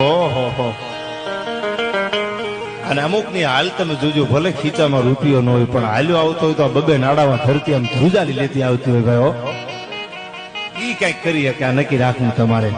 ઓહો. અને અમુક ની હાલ તમે જોજો, ભલે ખીચામાં રૂપિયો ન હોય પણ હાલ્યો આવતો હોય તો બબે નાડામાં ધરતી આમ ધ્રુજારી લેતી આવતી હોય ભાઈ. ઈ કઈક કરીએ કે આ નક્કી રાખવું તમારે.